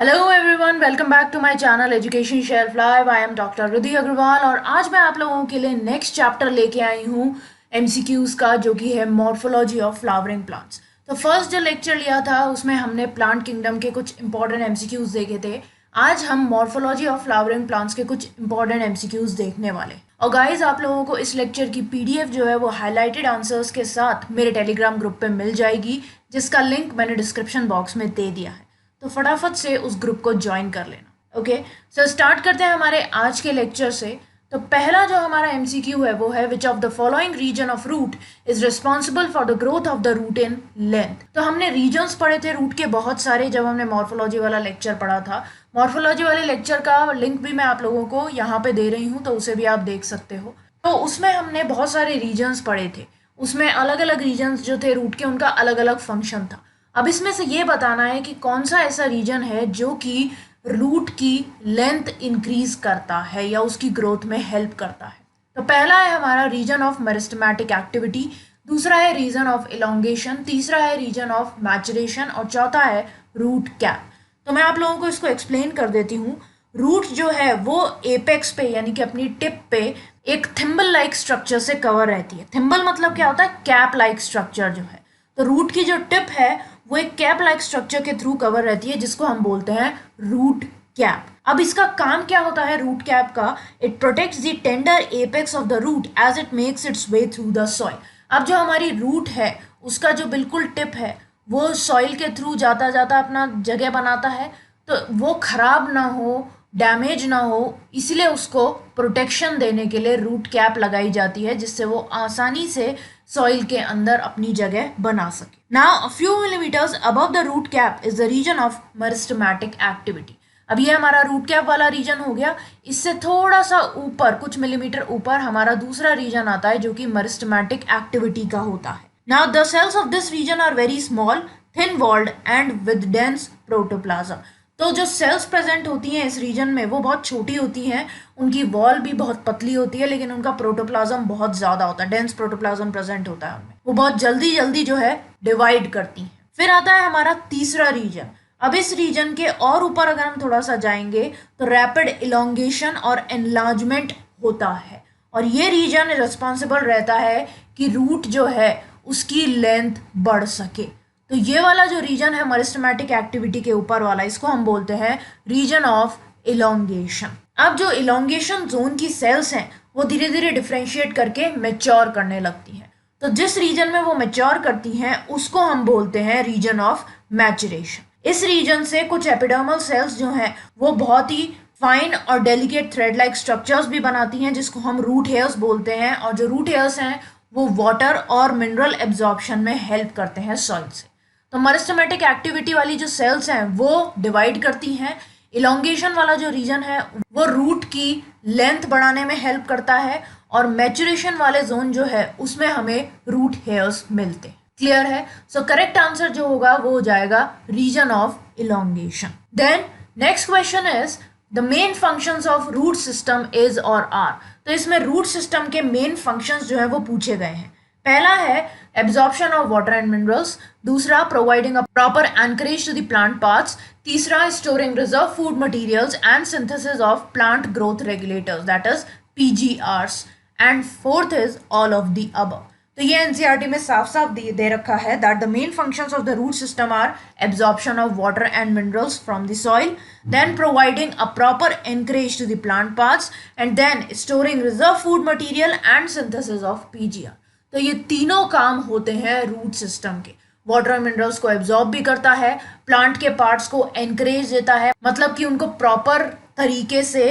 Hello everyone, welcome back to my channel education shelf live. I am doctor Riddhi Agarwal और आज मैं आप लोगों के लिए नेक्स्ट चैप्टर लेके आई हूँ एमसीक्यूज का, जो कि है मॉर्फोलॉजी ऑफ फ्लावरिंग प्लांट्स। तो फर्स्ट जो लेक्चर लिया था उसमें हमने प्लांट किंगडम के कुछ इंपॉर्टेंट एमसीक्यूज देखे थे। आज हम मॉर्फोलॉजी ऑफ फ्लावरिंग प्लांट्स के कुछ इंपॉर्टेंट एमसीक्यूज देखने वाले। और गाइज, आप लोगों को इस लेक्चर की पीडीएफ जो है वो हाईलाइटेड आंसर्स के साथ मेरे टेलीग्राम ग्रुप पे मिल जाएगी, जिसका लिंक मैंने डिस्क्रिप्शन बॉक्स में दे दिया है। तो फटाफट से उस ग्रुप को ज्वाइन कर लेना। ओके, सो स्टार्ट करते हैं हमारे आज के लेक्चर से। तो पहला जो हमारा एमसीक्यू है वो है which of the following region of root is responsible for the growth of the root in length. तो हमने रीजन्स पढ़े थे रूट के बहुत सारे जब हमने मॉर्फोलॉजी वाला लेक्चर पढ़ा था। मॉर्फोलॉजी वाले लेक्चर का लिंक भी मैं आप लोगों को यहाँ पे दे रही हूँ, तो उसे भी आप देख सकते हो। तो उसमें हमने बहुत सारे रीजन्स पढ़े थे। उसमें अलग अलग रीजन्स जो थे रूट के, उनका अलग अलग फंक्शन था। अब इसमें से ये बताना है कि कौन सा ऐसा रीजन है जो कि रूट की लेंथ इंक्रीज करता है या उसकी ग्रोथ में हेल्प करता है। तो पहला है हमारा रीजन ऑफ मेरिस्टेमेटिक एक्टिविटी, दूसरा है रीजन ऑफ इलोंगेशन, तीसरा है रीजन ऑफ मैचुरेशन और चौथा है रूट कैप। तो मैं आप लोगों को इसको एक्सप्लेन कर देती हूँ। रूट जो है वो एपेक्स पे यानी कि अपनी टिप पे एक थिम्बल लाइक स्ट्रक्चर से कवर रहती है। थिम्बल मतलब क्या होता है? कैप लाइक स्ट्रक्चर जो है। तो रूट की जो टिप है वो एक कैप लाइक स्ट्रक्चर के थ्रू कवर रहती है, जिसको हम बोलते हैं रूट कैप। अब इसका काम क्या होता है रूट कैप का? It protects the tender apex of the root as it makes its way through the soil. अब जो हमारी रूट है उसका जो बिल्कुल टिप है वो सॉइल के थ्रू जाता जाता अपना जगह बनाता है, तो वो खराब ना हो, डैमेज ना हो, इसलिए उसको प्रोटेक्शन देने के लिए रूट कैप लगाई जाती है, जिससे वो आसानी से सॉइल के अंदर अपनी जगह बना सके। Now a few millimetres above the root cap is the region of meristematic activity. अब ये हमारा रूट कैप वाला रीजन हो गया। इससे थोड़ा सा ऊपर, कुछ मिलीमीटर ऊपर, हमारा दूसरा रीजन आता है जो कि मेरिस्टेमेटिक एक्टिविटी का होता है। Now the cells of this region are very small, thin walled and with dense protoplasm. तो जो सेल्स प्रेजेंट होती हैं इस रीजन में वो बहुत छोटी होती हैं, उनकी वॉल भी बहुत पतली होती है, लेकिन उनका प्रोटोप्लाज्म बहुत ज़्यादा होता है, डेंस प्रोटोप्लाज्म प्रेजेंट होता है उनमें। वो बहुत जल्दी जल्दी जो है डिवाइड करती हैं। फिर आता है हमारा तीसरा रीजन। अब इस रीजन के और ऊपर अगर हम थोड़ा सा जाएंगे तो रैपिड इलोंगेशन और एनलार्जमेंट होता है, और ये रीजन रिस्पॉन्सिबल रहता है कि रूट जो है उसकी लेंथ बढ़ सके। तो ये वाला जो रीजन है मेरिस्टेमेटिक एक्टिविटी के ऊपर वाला, इसको हम बोलते हैं रीजन ऑफ इलोंगेशन। अब जो इलोंगेशन जोन की सेल्स हैं वो धीरे धीरे डिफ्रेंशिएट करके मेच्योर करने लगती हैं। तो जिस रीजन में वो मेच्योर करती हैं उसको हम बोलते हैं रीजन ऑफ मैचुरेशन। इस रीजन से कुछ एपिडर्मल सेल्स जो हैं वो बहुत ही फाइन और डेलिकेट थ्रेड लाइक स्ट्रक्चर्स भी बनाती हैं, जिसको हम रूट हेयर्स बोलते हैं। और जो रूट हेयर्स हैं वो वाटर और मिनरल एब्जॉर्प्शन में हेल्प करते हैं सॉइल से। तो मेरिस्टेमेटिक एक्टिविटी वाली जो सेल्स हैं वो डिवाइड करती हैं। इलोंगेशन वाला जो रीजन है वो रूट की लेंथ बढ़ाने में हेल्प करता है, और मैचुरेशन वाले जोन जो है उसमें हमें रूट हेयर्स मिलते हैं। क्लियर है? सो करेक्ट आंसर जो होगा वो हो जाएगा reason of elongation. Then next question is the main functions of root system is और आर। तो इसमें रूट सिस्टम के मेन फंक्शंस जो है वो पूछे गए हैं। पहला है absorption of water and minerals, दूसरा providing a proper anchorage to the plant parts, तीसरा storing reserve food materials and synthesis of plant growth regulators that is PGRs, and fourth is all of the above. तो ये NCERT में साफ साफ दे रखा है that the main functions of the root system are absorption of water and minerals from the soil, then providing a proper anchorage to the plant parts, and then storing reserve food material and synthesis of PGR। तो ये तीनों काम होते हैं root system के। Water और minerals को absorb भी करता है, प्लांट के पार्ट्स को एनकरेज देता है, मतलब कि उनको प्रॉपर तरीके से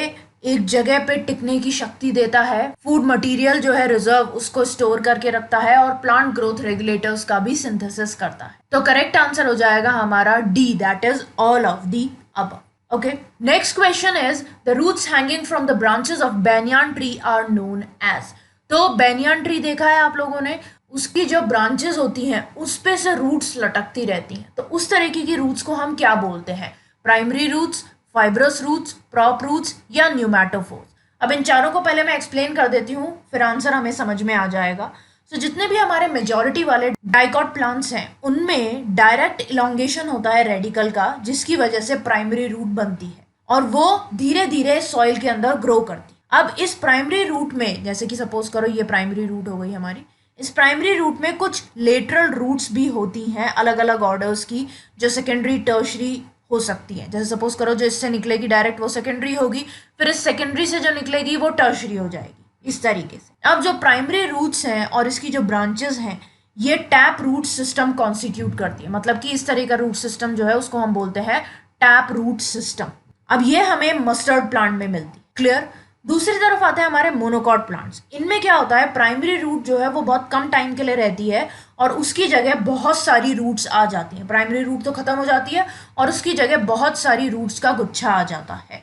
एक जगह पे टिकने की शक्ति देता है, फूड मटेरियल जो है रिजर्व उसको स्टोर करके रखता है, और प्लांट ग्रोथ रेगुलेटर्स का भी सिंथेसिस करता है। तो करेक्ट आंसर हो जाएगा हमारा D, that is all of the above. Okay, next question is the roots hanging from the branches of banyan tree are known as। तो banyan tree देखा है आप लोगों ने, उसकी जो ब्रांचेस होती हैं उस पे से रूट्स लटकती रहती हैं, तो उस तरीके की रूट्स को हम क्या बोलते हैं? Primary roots, fibrous roots, prop roots या न्यूमैटोफोर्स। अब इन चारों को पहले मैं एक्सप्लेन कर देती हूँ, फिर आंसर हमें समझ में आ जाएगा। तो जितने भी हमारे मेजॉरिटी वाले डाइकॉट प्लांट्स हैं उनमें डायरेक्ट इलोंगेशन होता है रेडिकल का, जिसकी वजह से प्राइमरी रूट बनती है और वो धीरे धीरे सॉइल के अंदर ग्रो करती है। अब इस प्राइमरी रूट में, जैसे कि सपोज करो ये प्राइमरी रूट हो गई हमारी, इस प्राइमरी रूट में कुछ लेटरल रूट्स भी होती हैं अलग अलग ऑर्डर्स की, जो सेकेंडरी टर्शरी हो सकती है। जैसे सपोज करो जो इससे निकलेगी डायरेक्ट वो सेकेंडरी होगी, फिर इस सेकेंडरी से जो निकलेगी वो टर्शरी हो जाएगी, इस तरीके से। अब जो प्राइमरी रूट्स हैं और इसकी जो ब्रांचेस हैं ये टैप रूट सिस्टम कॉन्स्टिट्यूट करती है। मतलब कि इस तरह का रूट सिस्टम जो है उसको हम बोलते हैं टैप रूट सिस्टम। अब ये हमें मस्टर्ड प्लांट में मिलती है। क्लियर। दूसरी तरफ आते हैं हमारे मोनोकॉट प्लांट्स। इनमें क्या होता है, प्राइमरी रूट जो है वो बहुत कम टाइम के लिए रहती है और उसकी जगह बहुत सारी रूट्स आ जाती हैं। प्राइमरी रूट तो खत्म हो जाती है और उसकी जगह बहुत सारी रूट्स का गुच्छा आ जाता है।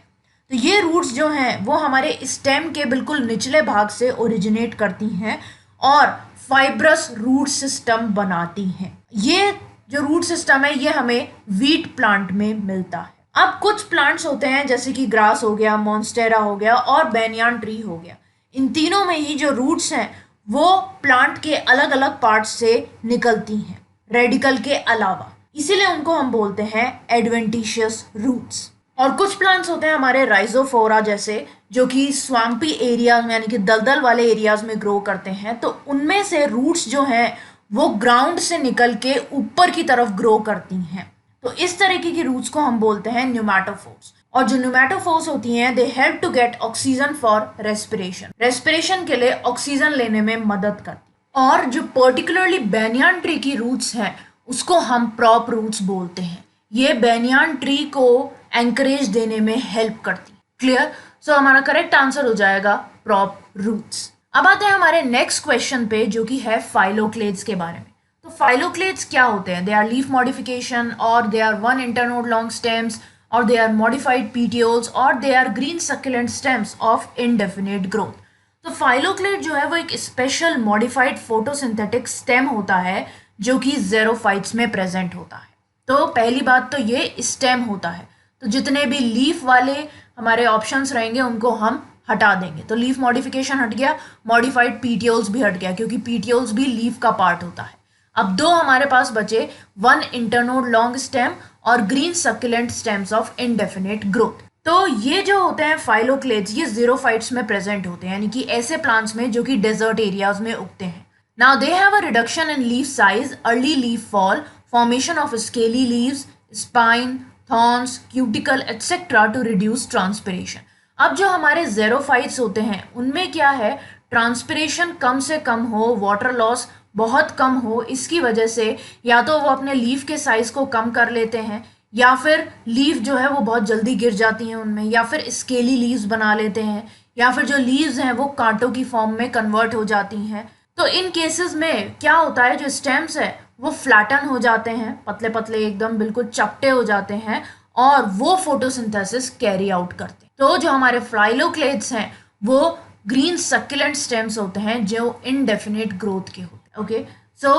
तो ये रूट्स जो हैं वो हमारे स्टेम के बिल्कुल निचले भाग से ओरिजिनेट करती हैं और फाइब्रस रूट सिस्टम बनाती हैं। ये जो रूट सिस्टम है ये हमें वीट प्लांट में मिलता है। अब कुछ प्लांट्स होते हैं जैसे कि ग्रास हो गया, मॉन्स्टेरा हो गया और बेनियान ट्री हो गया। इन तीनों में ही जो रूट्स हैं वो प्लांट के अलग अलग पार्ट्स से निकलती हैं रेडिकल के अलावा, इसीलिए उनको हम बोलते हैं एडवेंटिशियस रूट्स। और कुछ प्लांट्स होते हैं हमारे राइजोफोरा जैसे, जो कि स्वाम्पी एरियाज में यानी कि दलदल वाले एरियाज में ग्रो करते हैं। तो उनमें से रूट्स जो हैं वो ग्राउंड से निकल के ऊपर की तरफ ग्रो करती हैं। तो इस तरीके की रूट्स को हम बोलते हैं न्यूमैटोफोर्स। और जो न्यूमैटोफोर्स होती हैं they help to get oxygen for respiration के लिए ऑक्सीजन लेने में मदद करती। और जो पर्टिकुलरली बेनियान ट्री की रूट्स हैं उसको हम प्रॉप रूट्स बोलते हैं। ये बेनियान ट्री को एंकरेज देने में हेल्प करती। क्लियर। सो हमारा करेक्ट आंसर हो जाएगा प्रॉप रूट्स। अब आते हैं हमारे नेक्स्ट क्वेश्चन पे जो कि है फाइलोक्लेड्स के बारे में। तो फाइलोक्लेड्स क्या होते हैं? दे आर लीफ मॉडिफिकेशन और they are one internode long stems और दे आर मॉडिफाइड पेटियोल्स और they are green succulent stems of indefinite growth. तो फाइलोक्लेड जो है वो एक स्पेशल मॉडिफाइड फोटोसिंथेटिक स्टेम होता है जो कि ज़ेरोफाइट्स में प्रेजेंट होता है। तो पहली बात तो ये स्टेम होता है। तो जितने भी लीफ वाले हमारे ऑप्शंस रहेंगे उनको हम हटा देंगे। तो लीफ मॉडिफिकेशन हट गया, मॉडिफाइड पीटियोल्स भी हट गया क्योंकि पीटियोल्स भी लीफ का पार्ट होता है। अब दो हमारे पास बचे, वन इंटरनोड लॉन्ग स्टेम और green succulent stems of indefinite growth. तो ये जो होते हैं फाइलोक्लेड्स ये ज़ीरोफाइट्स में प्रेजेंट होते हैं, यानी कि ऐसे प्लांट्स में जो कि डेजर्ट एरियाज में उगते हैं। Now they have a reduction in leaf size, early leaf fall, formation of scaly leaves, spine, thorns, cuticle etcetera to reduce transpiration. अब जो हमारे ज़ेरोफाइट्स होते हैं उनमें क्या है, ट्रांसपिरेशन कम से कम हो, वाटर लॉस बहुत कम हो, इसकी वजह से या तो वो अपने लीफ के साइज को कम कर लेते हैं या फिर लीफ जो है वो बहुत जल्दी गिर जाती हैं उनमें, या फिर स्केली लीव्स बना लेते हैं, या फिर जो लीव्स हैं वो कांटों की फॉर्म में कन्वर्ट हो जाती हैं। तो इन केसेस में क्या होता है, जो स्टेम्स है वो फ्लैटन हो जाते हैं, पतले पतले एकदम बिल्कुल चपटे हो जाते हैं और वो फोटोसिंथेसिस कैरी आउट करते हैं। तो जो हमारे फाइलोक्लेड्स हैं वो ग्रीन सक्यूलेंट स्टेम्स होते हैं जो इनडेफिनिट ग्रोथ के होते हैं। ओके, सो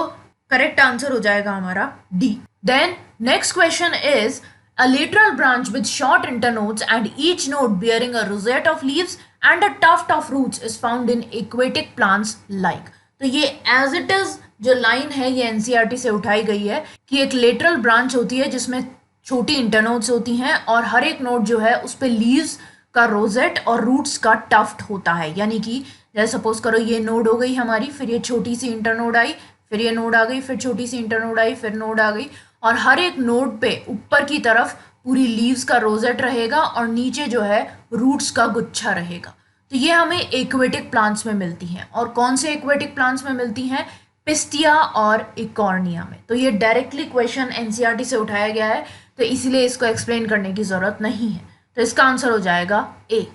करेक्ट आंसर हो जाएगा हमारा D. Then next question is a lateral branch with short internodes and each node bearing a rosette of leaves and a tuft of roots is found in aquatic plants like। तो ये as it is जो line है ये NCERT से उठाई गई है कि एक लेटरल ब्रांच होती है जिसमें छोटी इंटरनोड्स होती हैं और हर एक नोड जो है उस पे लीव्स का रोजेट और रूट्स का टफ्ट होता है। यानी कि जैसे सपोज करो ये नोड हो गई हमारी, फिर ये छोटी सी इंटरनोड आई, फिर ये नोड आ गई, फिर छोटी सी इंटरनोड आई, फिर नोड आ गई और हर एक नोड पे ऊपर की तरफ पूरी लीव्स का रोजेट रहेगा और नीचे जो है रूट्स का गुच्छा रहेगा। तो ये हमें एक्वेटिक प्लांट्स में मिलती हैं। और कौन से एक्वेटिक प्लांट्स में मिलती हैं? पिस्टिया और इकॉर्निया में। तो ये डायरेक्टली क्वेश्चन एनसीईआरटी से उठाया गया है तो इसीलिए इसको एक्सप्लेन करने की जरूरत नहीं है। तो इसका आंसर हो जाएगा A.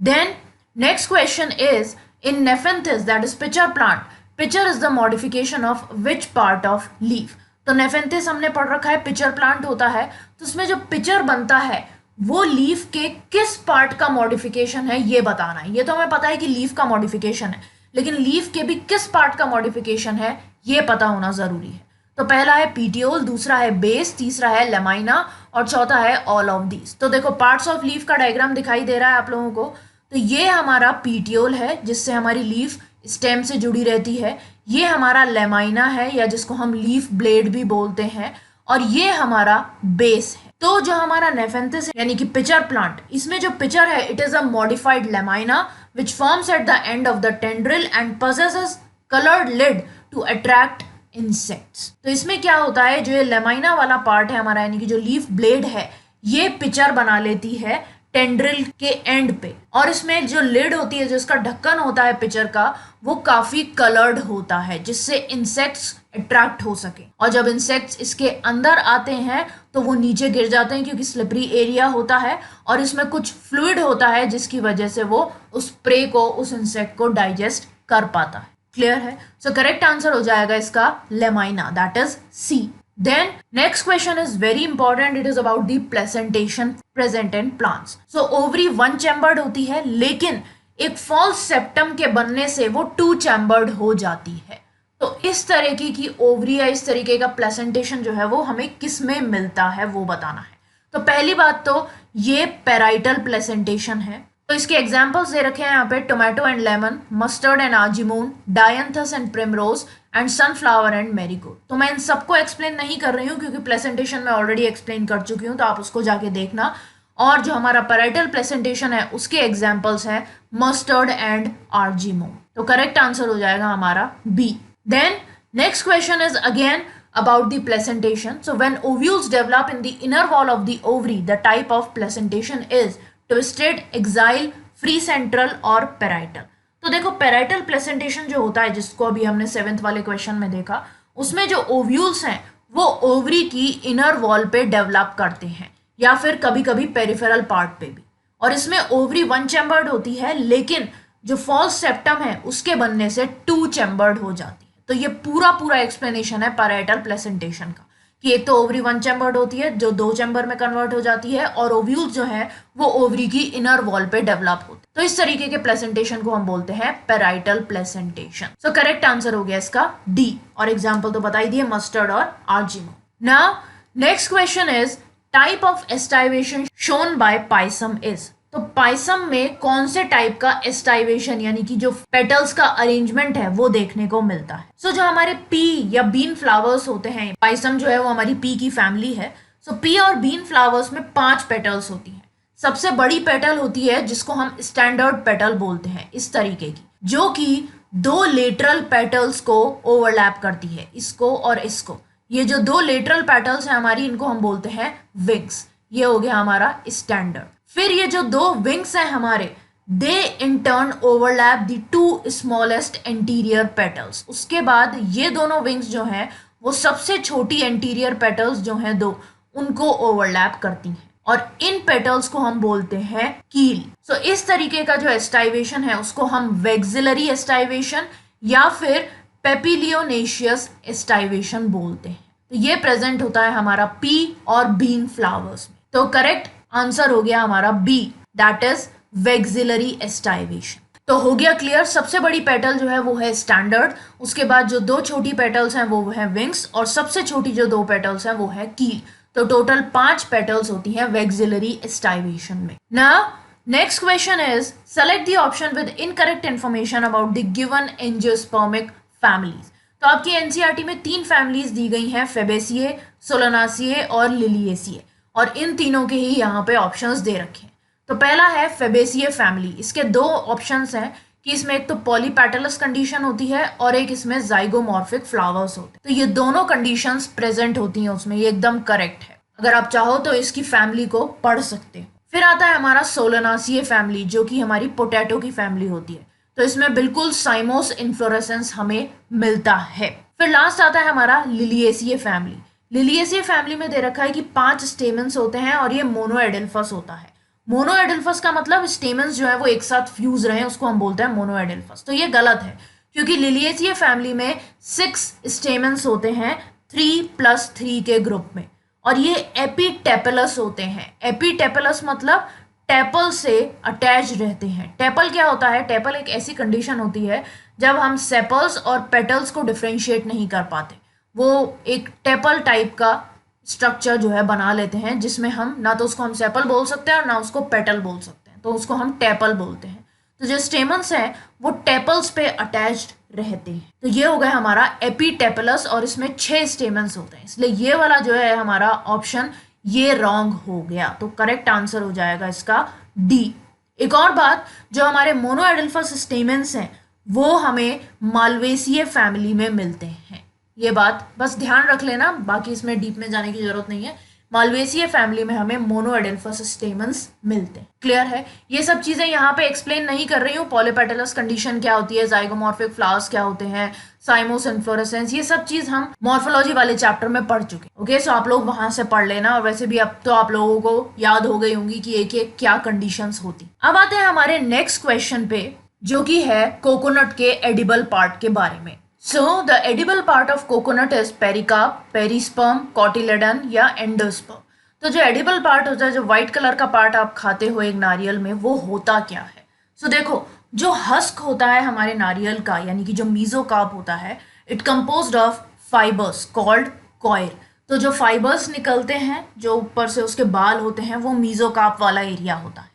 Then next question is in Nepenthes that is pitcher plant, pitcher is the modification of which part of leaf. तो नेफेंथिस हमने पढ़ रखा है पिचर प्लांट होता है, तो उसमें जो पिचर बनता है वो लीफ के किस पार्ट का मॉडिफिकेशन है ये बताना है। ये तो हमें पता है कि लीफ का मॉडिफिकेशन है, लेकिन लीफ के भी किस पार्ट का मॉडिफिकेशन है ये पता होना जरूरी है। तो पहला है पीटियोल, दूसरा है बेस, तीसरा है लेमाइना और चौथा है ऑल ऑफ दीज। तो देखो पार्ट्स ऑफ लीफ का डायग्राम दिखाई दे रहा है आप लोगों को। तो ये हमारा पीटियोल है जिससे हमारी लीफ स्टेम से जुड़ी रहती है। ये हमारा लेमाइना है या जिसको हम लीफ ब्लेड भी बोलते हैं, और ये हमारा बेस है। तो जो हमारा नेफेंथिस है यानी कि पिचर प्लांट, इसमें जो पिचर है it is a modified lamina which forms at the end of the tendril and possesses colored lid to attract insects। तो इसमें क्या होता है, जो ये लेमाइना वाला पार्ट है हमारा यानी कि जो लीफ ब्लेड है, ये पिचर बना लेती है टेंड्रिल के एंड पे, और इसमें जो लिड होती है, जो इसका ढक्कन होता है पिचर का, वो काफी कलर्ड होता है जिससे इंसेक्ट्स अट्रैक्ट हो सके। और जब इंसेक्ट्स इसके अंदर आते हैं तो वो नीचे गिर जाते हैं क्योंकि स्लिपरी एरिया होता है और इसमें कुछ फ्लूइड होता है जिसकी वजह से वो उस प्रे को, उस इंसेक्ट को डाइजेस्ट कर पाता है। क्लियर है? सो करेक्ट आंसर हो जाएगा इसका lamina, that is C. Then next question is very important. It is about the placentation present in plants. So ovary one chambered होती है, लेकिन एक false septum के बनने से वो two chambered हो जाती है। तो इस तरीके की ओवरी या इस तरीके का प्लेसेंटेशन जो है वो हमें किस में मिलता है वो बताना है। तो पहली बात तो ये पैराइटल प्लेसेंटेशन है। तो इसके एग्जाम्पल्स दे रखे हैं यहाँ पे, tomato and lemon, mustard and argemone, dianthus and primrose and sunflower and marigold. तो मैं इन सबको एक्सप्लेन नहीं कर रही हूँ क्योंकि प्लेसेंटेशन में ऑलरेडी एक्सप्लेन कर चुकी हूँ, तो आप उसको जाके देखना। और जो हमारा पैराइटल प्लेसेंटेशन है उसके एग्जाम्पल्स हैं मस्टर्ड एंड आर्जीमून। तो करेक्ट आंसर हो जाएगा हमारा B. Then next question is again about the placentation. So when ovules develop in the inner wall of the ovary, the type of placentation is twisted, axile, free central और parietal. तो देखो parietal placentation जो होता है, जिसको अभी हमने 7th वाले क्वेश्चन में देखा, उसमें जो ओव्यूल्स हैं वो ओवरी की इनर वॉल पे डेवलप करते हैं या फिर कभी कभी पेरिफेरल पार्ट पे भी। और इसमें ओवरी वन चैम्बर्ड होती है, लेकिन जो फॉल्स सेप्टम है उसके बनने से टू चैम्बर्ड हो जाती है। तो ये पूरा एक्सप्लेनेशन है पैराइटल प्लेसेंटेशन का, कि एक तो ओवरी वन चैम्बर्ड होती है जो दो चैम्बर में कन्वर्ट हो जाती है, और ओव्यूल्स जो है वो ओवरी की इनर वॉल पे डेवलप होते हैं। तो इस तरीके के प्लेसेंटेशन को हम बोलते हैं parietal placentation. So correct answer हो गया इसका डी, और एग्जाम्पल तो बता ही दिए, मस्टर्ड और argemone. Now next question is type of aestivation shown by Pisum is. तो पाइसम में कौन से टाइप का एस्टाइवेशन यानी कि जो पेटल्स का अरेंजमेंट है वो देखने को मिलता है। सो जो हमारे पी या बीन फ्लावर्स होते हैं, पाइसम जो है वो हमारी पी की फैमिली है। सो पी और बीन फ्लावर्स में 5 पेटल्स होती हैं। सबसे बड़ी पेटल होती है जिसको हम स्टैंडर्ड पेटल बोलते हैं, इस तरीके की, जो कि 2 लेटरल पेटल्स को ओवरलैप करती है, इसको और इसको। ये जो 2 लेटरल पेटल्स हैं हमारी, इनको हम बोलते हैं विंग्स। ये हो गया हमारा स्टैंडर्ड। फिर ये जो 2 विंग्स हैं हमारे, they in turn overlap the 2 smallest anterior petals. उसके बाद ये दोनों विंग्स जो हैं वो सबसे छोटी एंटीरियर पेटल्स जो हैं 2, उनको ओवरलैप करती हैं, और इन पेटल्स को हम बोलते हैं कील। सो इस तरीके का जो एस्टाइवेशन है उसको हम वेक्सिलरी एस्टाइवेशन या फिर पेपिलियोनेशियस एस्टाइवेशन बोलते हैं। तो ये प्रेजेंट होता है हमारा पी और बीन फ्लावर्स में। तो करेक्ट आंसर हो गया हमारा बी, दैट इज वेक्सिलरी एस्टाइवेशन। तो हो गया क्लियर, सबसे बड़ी पेटल जो है वो है स्टैंडर्ड, उसके बाद जो 2 छोटी पेटल्स हैं वो है विंग्स, और सबसे छोटी जो 2 पेटल्स हैं वो है कील। तो टोटल 5 पेटल्स होती हैं वेक्सिलरी एस्टाइवेशन में। Now next question is select the option with incorrect information about the given angiospermic families. तो आपकी एनसीईआरटी में 3 फैमिलीज दी गई हैं, फेबेसिए, सोलानासिए और लिलिएसिए, और इन तीनों के ही यहाँ पे ऑप्शंस दे रखे हैं। तो पहला है फेबेसिए फैमिली। इसके 2 ऑप्शंस हैं कि इसमें एक तो पॉलीपेटलस कंडीशन होती है और एक इसमें जाइगोमॉर्फिक फ्लावर्स होते हैं। तो ये दोनों कंडीशंस प्रेजेंट होती हैं उसमें, ये एकदम करेक्ट है। अगर आप चाहो तो इसकी फैमिली को पढ़ सकते हो। फिर आता है हमारा सोलानासिए फैमिली, जो कि हमारी पोटैटो की फैमिली होती है। तो इसमें बिल्कुल साइमोस इन्फ्लोरेसेंस हमें मिलता है। फिर लास्ट आता है हमारा लिलिएसिए फैमिली। लिलिएसिए फैमिली में दे रखा है कि 5 स्टेमन्स होते हैं और ये मोनोएडेल्फस होता है। मोनोएडेल्फस का मतलब स्टेमन्स जो है वो एक साथ फ्यूज रहे हैं, उसको हम बोलते हैं मोनोएडेल्फस। तो ये गलत है, क्योंकि लिलिएसिए फैमिली में 6 स्टेमन्स होते हैं 3+3 के ग्रुप में, और ये एपीटेपलस होते हैं। एपीटेपलस मतलब टेपल से अटैच रहते हैं। टेपल क्या होता है? टेपल एक ऐसी कंडीशन होती है जब हम सेपल्स और पेटल्स को डिफ्रेंशिएट नहीं कर पाते, वो एक टेपल टाइप का स्ट्रक्चर जो है बना लेते हैं, जिसमें हम ना तो उसको हम सेपल बोल सकते हैं और ना उसको पेटल बोल सकते हैं, तो उसको हम टेपल बोलते हैं। तो जो स्टेमन्स हैं वो टेपल्स पे अटैच्ड रहते हैं। तो ये हो गया हमारा एपिटेपलस और इसमें 6 स्टेमन्स होते हैं, इसलिए ये वाला जो है हमारा ऑप्शन ये रॉन्ग हो गया। तो करेक्ट आंसर हो जाएगा इसका डी। एक और बात, जो हमारे मोनोएडल्फस स्टेमन्स हैं वो हमें मालवेसिए फैमिली में मिलते हैं। ये बात बस ध्यान रख लेना, बाकी इसमें डीप में जाने की जरूरत नहीं है। मालवेसिए फैमिली में हमें मोनोएडल्फस स्टेमन्स मिलते हैं। क्लियर है? ये सब चीजें यहाँ पे एक्सप्लेन नहीं कर रही हूँ। पॉलीपेटलस कंडीशन क्या होती है, जाइगोमॉर्फिक फ्लावर्स क्या होते हैं, साइमोस इन्फ्लोरेसेंस, ये सब चीज हम मॉर्फोलॉजी वाले चैप्टर में पढ़ चुके हैं। ओके, सो आप लोग वहां से पढ़ लेना। और वैसे भी अब तो आप लोगों को याद हो गई होंगी कि एक एक क्या कंडीशंस होती। अब आते हैं हमारे नेक्स्ट क्वेश्चन पे, जो कि है कोकोनट के एडिबल पार्ट के बारे में। So the edible part of coconut is pericarp, perisperm, cotyledon या endosperm। तो जो एडिबल पार्ट होता है, जो व्हाइट कलर का पार्ट आप खाते हो एक नारियल में, वो होता क्या है? देखो, जो हस्क होता है हमारे नारियल का, यानी कि जो मीजोकार्प होता है, it composed of fibres called coir. तो जो फाइबर्स निकलते हैं, जो ऊपर से उसके बाल होते हैं, वो मीजोकार्प वाला एरिया होता है।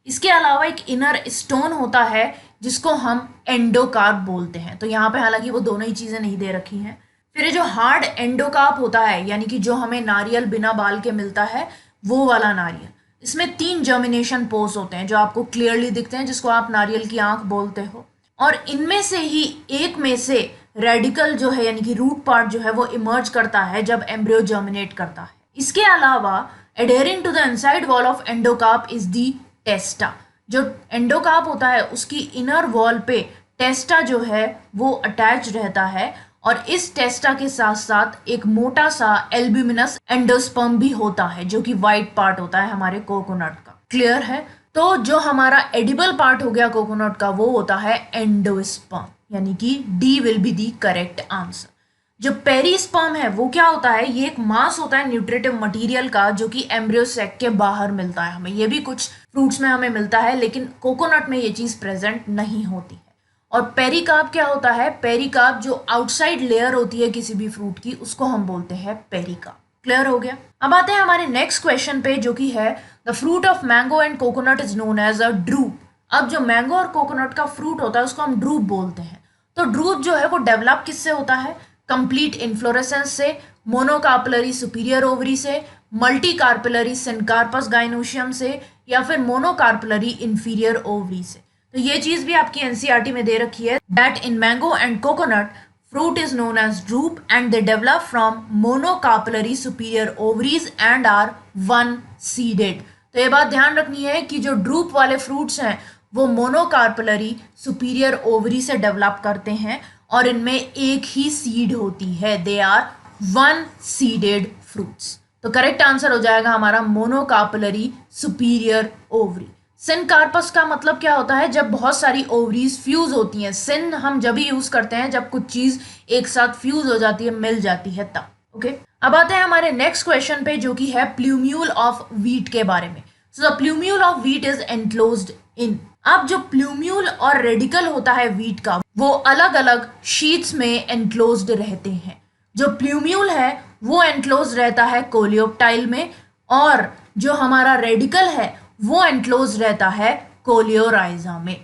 इसके अलावा एक इनर स्टोन होता है जिसको हम एंडोकार्प बोलते हैं। तो यहाँ पे हालांकि वो दोनों ही चीजें नहीं दे रखी हैं। फिर ये जो हार्ड एंडोकार्प होता है, यानी कि जो हमें नारियल बिना बाल के मिलता है, वो वाला नारियल, इसमें 3 जर्मिनेशन पोर्स होते हैं जो आपको क्लियरली दिखते हैं, जिसको आप नारियल की आंख बोलते हो। और इनमें से ही एक में से रेडिकल जो है, यानी कि रूट पार्ट जो है, वो इमर्ज करता है जब एम्ब्रियो जर्मिनेट करता है। इसके अलावा adhering to the inside wall of endocarp is the testa. जो एंडोकार्प होता है उसकी इनर वॉल पे टेस्टा जो है वो अटैच रहता है, और इस टेस्टा के साथ साथ एक मोटा सा एल्ब्यूमिनस एंडोस्पर्म भी होता है, जो कि व्हाइट पार्ट होता है हमारे कोकोनट का। क्लियर है? तो जो हमारा एडिबल पार्ट हो गया कोकोनट का, वो होता है एंडोस्पर्म, यानी कि D will be the correct answer. जो पेरिस्पर्म है वो क्या होता है? ये एक मास होता है न्यूट्रिटिव मटेरियल का, जो कि एम्ब्रियो सैक के बाहर मिलता है हमें। ये भी कुछ फ्रूट्स में हमें मिलता है, लेकिन कोकोनट में ये चीज प्रेजेंट नहीं होती है। और पेरिकार्प क्या होता है? पेरिकार्प जो आउटसाइड लेयर होती है किसी भी फ्रूट की, उसको हम बोलते हैं पेरिकार्प। क्लियर हो गया? अब आते हैं हमारे नेक्स्ट क्वेश्चन पे, जो कि है the fruit of mango and coconut is known as a drupe. अब जो मैंगो और कोकोनट का फ्रूट होता है उसको हम ड्रूप बोलते हैं। तो ड्रूप जो है वो डेवलप किससे होता है? कंप्लीट इन्फ्लोरेसेंस से, मोनोकार्पलरी सुपीरियर ओवरी से, मल्टीकार्पलरी सिनकार्पस गाइनोशियम से, या फिर मोनोकार्पलरी इंफीरियर ओवरी से। तो ये चीज भी आपकी एनसीईआरटी में दे रखी है, that in mango and coconut fruit is known as drupe and they develop from monocarpellary superior ovaries and are one seeded। तो ये बात ध्यान रखनी है कि जो ड्रूप वाले फ्रूट्स हैं वो मोनोकार्पलरी सुपीरियर ओवरी से डेवलप करते हैं, और इनमें एक ही सीड होती है। They are one seeded fruits. तो करेक्ट आंसर हो जाएगा हमारा मोनोकार्पलरी सुपीरियर ओवरी। सिनकार्पस का मतलब क्या होता है? जब बहुत सारी ओवरीज फ्यूज होती हैं। सिन हम जब ही यूज करते हैं जब कुछ चीज एक साथ फ्यूज हो जाती है, मिल जाती है, तब। ओके, अब आते हैं हमारे नेक्स्ट क्वेश्चन पे, जो कि है प्लूम्यूल ऑफ व्हीट के बारे में। So the plumule of wheat is enclosed इन। अब जो प्लूम्यूल और रेडिकल होता है व्हीट का, वो अलग अलग शीट्स में एनक्लोज्ड रहते हैं। जो प्लूम्यूल है वो एनक्लोज रहता है कोलियोप्टाइल में, और जो हमारा रेडिकल है वो एनक्लोज रहता है कोलियोराइजा में।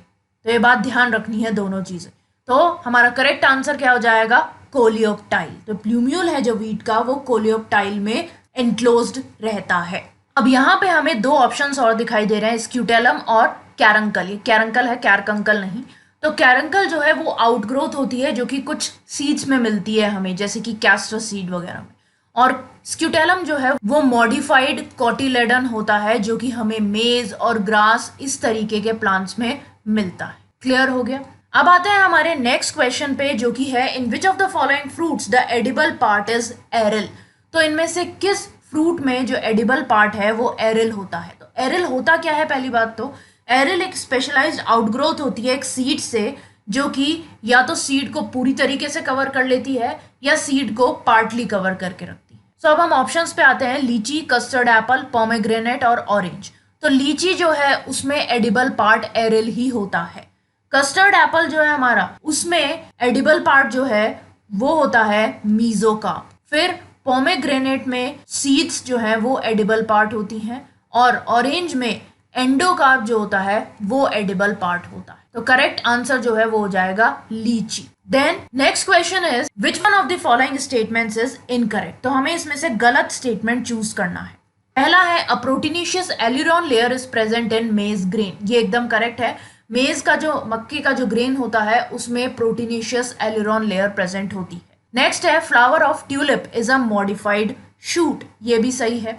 तो ये बात ध्यान रखनी है दोनों चीजें। तो हमारा करेक्ट आंसर क्या हो जाएगा? कोलियोप्टाइल। तो प्लूम्यूल है जो व्हीट का, वो कोलियोप्टाइल में एनक्लोज्ड रहता है। अब यहाँ पे हमें 2 ऑप्शंस और दिखाई दे रहे हैं, स्क्यूटेलम और कैरंकल। ये कैरंकल है, कैरकंकल नहीं। तो कैरंकल जो है वो आउटग्रोथ होती है, जो कि कुछ सीड्स में मिलती है हमें, जैसे कि कैस्टर सीड वगैरह में। और स्क्यूटेलम जो है वो मॉडिफाइड कोटिलेडन होता है, जो कि हमें मेज और ग्रास इस तरीके के प्लांट्स में मिलता है। क्लियर हो गया? अब आते हैं हमारे नेक्स्ट क्वेश्चन पे, जो कि है in which of the following fruits the edible part is aril. तो इनमें से किस फ्रूट में जो एडिबल पार्ट है वो एरिल होता है? तो एरिल होता क्या है? पहली बात तो एरिल एक स्पेशलाइज्ड आउटग्रोथ होती है एक सीड से, जो कि या तो सीड को पूरी तरीके से कवर कर लेती है या सीड को पार्टली कवर करके रखती है। सो अब हम ऑप्शंस पे आते हैं, लीची, कस्टर्ड एप्पल, पोमेग्रेनेट और ऑरेंज। तो लीची जो है उसमें एडिबल पार्ट एरिल ही होता है। कस्टर्ड एप्पल जो है हमारा, उसमें एडिबल पार्ट जो है वो होता है मीजोकार्प। फिर पोमेग्रेनेट में सीड्स जो है वो एडिबल पार्ट होती हैं, और ऑरेंज में एंडोकार्प जो होता है वो एडिबल पार्ट होता है। तो करेक्ट आंसर जो है वो हो जाएगा lychee. Then next question is which one of the following statements is incorrect. तो हमें इसमें से गलत स्टेटमेंट चूज करना है। पहला है a proteinaceous aleurone layer is present in maize grain, ये एकदम करेक्ट है। मेज का जो मक्के का जो ग्रेन होता है उसमें प्रोटीनेशियस एल्यूरॉन लेयर प्रेजेंट होती है। नेक्स्ट है flower of tulip is a modified shoot, ये भी सही है।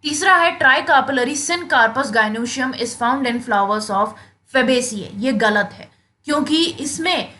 तीसरा है ट्राइकार्पलरी syncarpous gynoecium is found in flowers of फेबेसिए, ये गलत है क्योंकि इसमें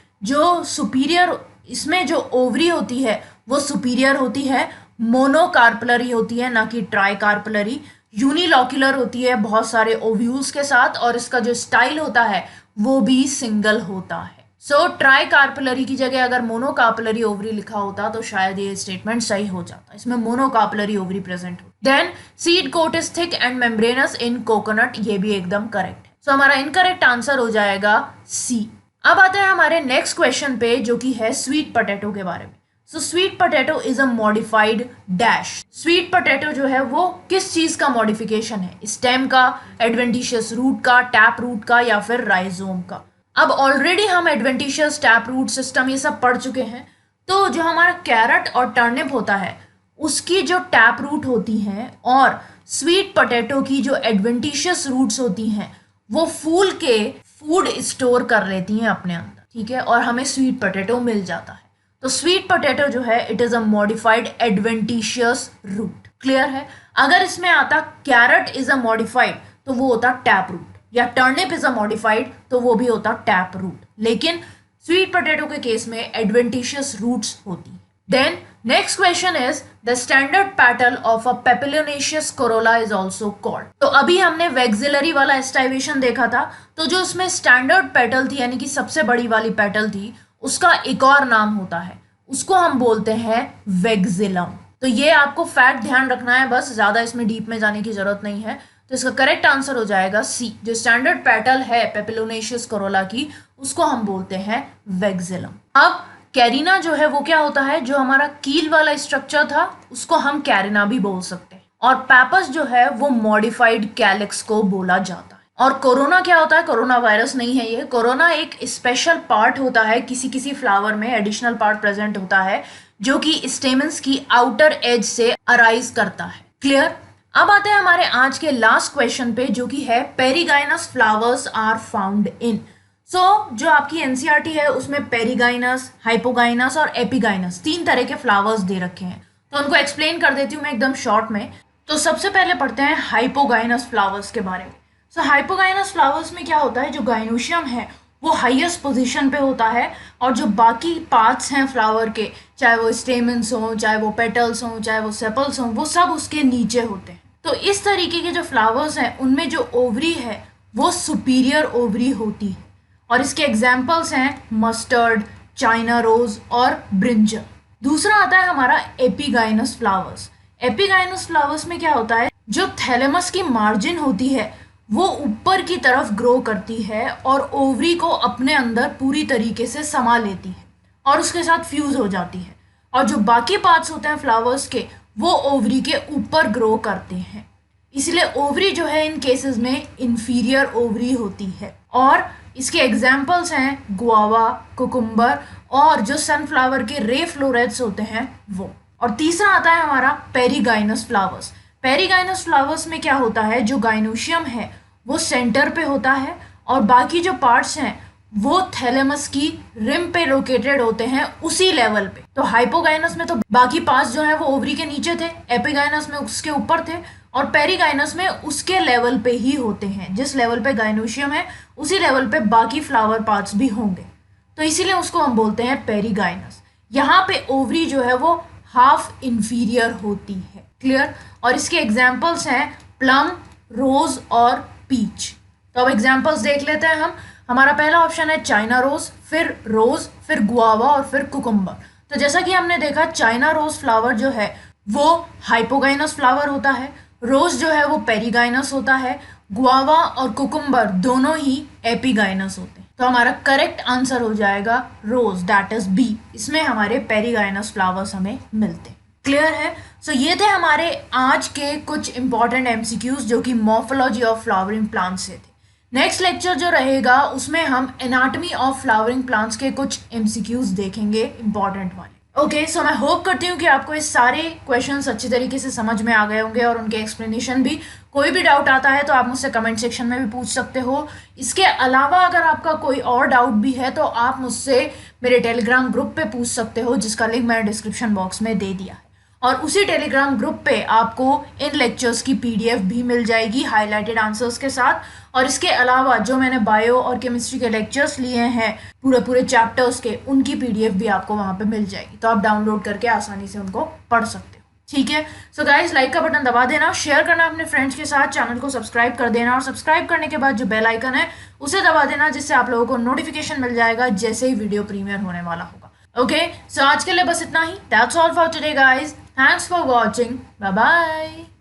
जो ओवरी होती है वो सुपीरियर होती है, मोनोकार्पलरी होती है ना कि ट्राइकार्पलरी। यूनिलॉक्यूलर होती है बहुत सारे ओव्यूल्स के साथ, और इसका जो स्टाइल होता है वो भी सिंगल होता है। सो ट्राइकार्पलरी की जगह अगर मोनोकार्पलरी ओवरी लिखा होता तो शायद ये स्टेटमेंट सही हो जाता, इसमें मोनोकार्पलरी ओवरी प्रेजेंट हो। Then seed coat is thick and membranous in coconut, ये भी एकदम करेक्ट है। सो हमारा इनकरेक्ट आंसर हो जाएगा सी। अब आते हैं हमारे नेक्स्ट क्वेश्चन पे जो कि है स्वीट पोटैटो के बारे में। So sweet potato is a modified dash. Sweet potato जो है वो किस चीज का मॉडिफिकेशन है? स्टेम का, एडवेंटिशियस रूट का, टैप रूट का, या फिर राइजोम का? अब ऑलरेडी हम एडवेंटिशियस, टैप रूट सिस्टम ये सब पढ़ चुके हैं। तो जो हमारा कैरेट और टर्निप होता है उसकी जो टैप रूट होती हैं और स्वीट पोटैटो की जो एडवेंटिशियस रूट्स होती हैं वो फूल के फूड स्टोर कर लेती हैं अपने अंदर, ठीक है, और हमें स्वीट पोटैटो मिल जाता है। तो स्वीट पोटैटो जो है it is a modified adventitious root. Clear है? अगर इसमें आता कैरेट इज अ मॉडिफाइड तो वो होता टैप रूट, या टर्निप इज अ मॉडिफाइड तो वो भी होता टैप रूट, लेकिन स्वीट पोटैटो के केस में एडवेंटिशियस रूट्स होती है। Then next question is the standard petal of a papilionaceous corolla is also called. तो अभी हमने वेक्सिलरी वाला एस्टाइवेशन देखा था, तो जो उसमें स्टैंडर्ड पेटल थी यानी कि सबसे बड़ी वाली पेटल थी उसका एक और नाम होता है, उसको हम बोलते हैं वेक्सिलम। तो ये आपको फैक्ट ध्यान रखना है, बस ज्यादा इसमें डीप में जाने की जरूरत नहीं है। तो इसका करेक्ट आंसर हो जाएगा सी। जो स्टैंडर्ड पेटल है पेपिलोनेशियस कोरोला की उसको हम बोलते हैं वेक्सिलम। अब कैरिना जो है वो क्या होता है? जो हमारा कील वाला स्ट्रक्चर था उसको हम कैरिना भी बोल सकते हैं, और पैपस जो है वो मॉडिफाइड कैलिक्स को बोला जाता है। और कोरोना क्या होता है? कोरोना वायरस नहीं है ये। कोरोना एक स्पेशल पार्ट होता है, किसी किसी फ्लावर में एडिशनल पार्ट प्रेजेंट होता है जो कि स्टेमन्स की आउटर एज से अराइज करता है। क्लियर? अब आते हैं हमारे आज के लास्ट क्वेश्चन पे जो कि है perigynous flowers are found in. जो आपकी एनसीईआरटी है उसमें पेरिगाइनस, हाइपोगाइनस और एपिगाइनस 3 तरह के फ्लावर्स दे रखे हैं, तो उनको एक्सप्लेन कर देती हूँ मैं एकदम शॉर्ट में। तो सबसे पहले पढ़ते हैं हाइपोगाइनस फ्लावर्स के बारे में। हाइपोगाइनस फ्लावर्स में क्या होता है? जो गाइनोशियम है वो हाईएस्ट पोजीशन पे होता है, और जो बाकी पार्ट्स हैं फ्लावर के, चाहे वो स्टेमन्स हों, चाहे वो पेटल्स हों, चाहे वो सेपल्स हों, वो सब उसके नीचे होते हैं। तो इस तरीके के जो फ्लावर्स हैं उनमें जो ओवरी है वो सुपीरियर ओवरी होती है, और इसके एग्जाम्पल्स हैं मस्टर्ड, चाइना रोज और ब्रिंजल। दूसरा आता है हमारा एपिगाइनस फ्लावर्स। एपिगाइनस फ्लावर्स में क्या होता है? जो थैलेमस की मार्जिन होती है वो ऊपर की तरफ ग्रो करती है और ओवरी को अपने अंदर पूरी तरीके से समा लेती है और उसके साथ फ्यूज हो जाती है, और जो बाकी पार्ट्स होते हैं फ्लावर्स के वो ओवरी के ऊपर ग्रो करते हैं। इसलिए ओवरी जो है इन केसेस में इंफीरियर ओवरी होती है, और इसके एग्जाम्पल्स हैं गुआवा, कुकुम्बर और जो सनफ्लावर के रे फ्लोरेट्स होते हैं वो। और तीसरा आता है हमारा पेरिगाइनस फ्लावर्स। पेरिगाइनस फ्लावर्स में क्या होता है? जो गाइनोशियम है वो सेंटर पे होता है और बाकी जो पार्ट्स हैं वो थैलेमस की रिम पे लोकेटेड होते हैं उसी लेवल पे। तो हाइपोगाइनस में तो बाकी पार्ट्स जो है वो ओवरी के नीचे थे, एपिगाइनस में उसके ऊपर थे, और पेरिगाइनस में उसके लेवल पे ही होते हैं। जिस लेवल पे गाइनोशियम है उसी लेवल पे बाकी फ्लावर पार्ट्स भी होंगे, तो इसीलिए उसको हम बोलते हैं पेरिगाइनस। यहाँ पे ओवरी जो है वो हाफ इंफीरियर होती है। क्लियर? और इसके एग्जाम्पल्स हैं प्लम, रोज और पीच। तो अब एग्जाम्पल्स देख लेते हैं हम। हमारा पहला ऑप्शन है चाइना रोज, फिर गुआवा और फिर कुकुम्बर। तो जैसा कि हमने देखा चाइना रोज फ्लावर जो है वो हाइपोगाइनस फ्लावर होता है, रोज जो है वो पेरिगाइनस होता है, गुआवा और कुकुम्बर दोनों ही एपिगाइनस होते हैं। तो हमारा करेक्ट आंसर हो जाएगा रोज, दैट इज बी। इसमें हमारे पेरिगाइनस फ्लावर्स हमें मिलते हैं। क्लियर है? ये थे हमारे आज के कुछ इंपॉर्टेंट एमसीक्यूज जो कि मॉर्फोलॉजी ऑफ फ्लावरिंग प्लांट से थे। नेक्स्ट लेक्चर जो रहेगा उसमें हम एनाटॉमी ऑफ फ्लावरिंग प्लांट्स के कुछ एमसीक्यूज देखेंगे, इंपॉर्टेंट वाले। ओके, सो मैं होप करती हूँ कि आपको ये सारे क्वेश्चंस अच्छी तरीके से समझ में आ गए होंगे और उनके एक्सप्लेनेशन भी। कोई भी डाउट आता है तो आप मुझसे कमेंट सेक्शन में भी पूछ सकते हो। इसके अलावा अगर आपका कोई और डाउट भी है तो आप मुझसे मेरे टेलीग्राम ग्रुप पे पूछ सकते हो, जिसका लिंक मैंने डिस्क्रिप्शन बॉक्स में दे दिया है। और उसी टेलीग्राम ग्रुप पे आपको इन लेक्चर्स की पीडीएफ भी मिल जाएगी हाईलाइटेड आंसर्स के साथ। और इसके अलावा जो मैंने बायो और केमिस्ट्री के लेक्चर्स लिए हैं पूरे पूरे चैप्टर्स के, उनकी पीडीएफ भी आपको वहाँ पे मिल जाएगी, तो आप डाउनलोड करके आसानी से उनको पढ़ सकते हो। ठीक है, सो गाइस लाइक का बटन दबा देना, शेयर करना अपने फ्रेंड्स के साथ, चैनल को सब्सक्राइब कर देना और सब्सक्राइब करने के बाद जो बेल आइकन है उसे दबा देना, जिससे आप लोगों को नोटिफिकेशन मिल जाएगा जैसे ही वीडियो प्रीमियर होने वाला होगा। ओके, सो आज के लिए बस इतना ही। That's all for today guys, thanks for watching, bye bye.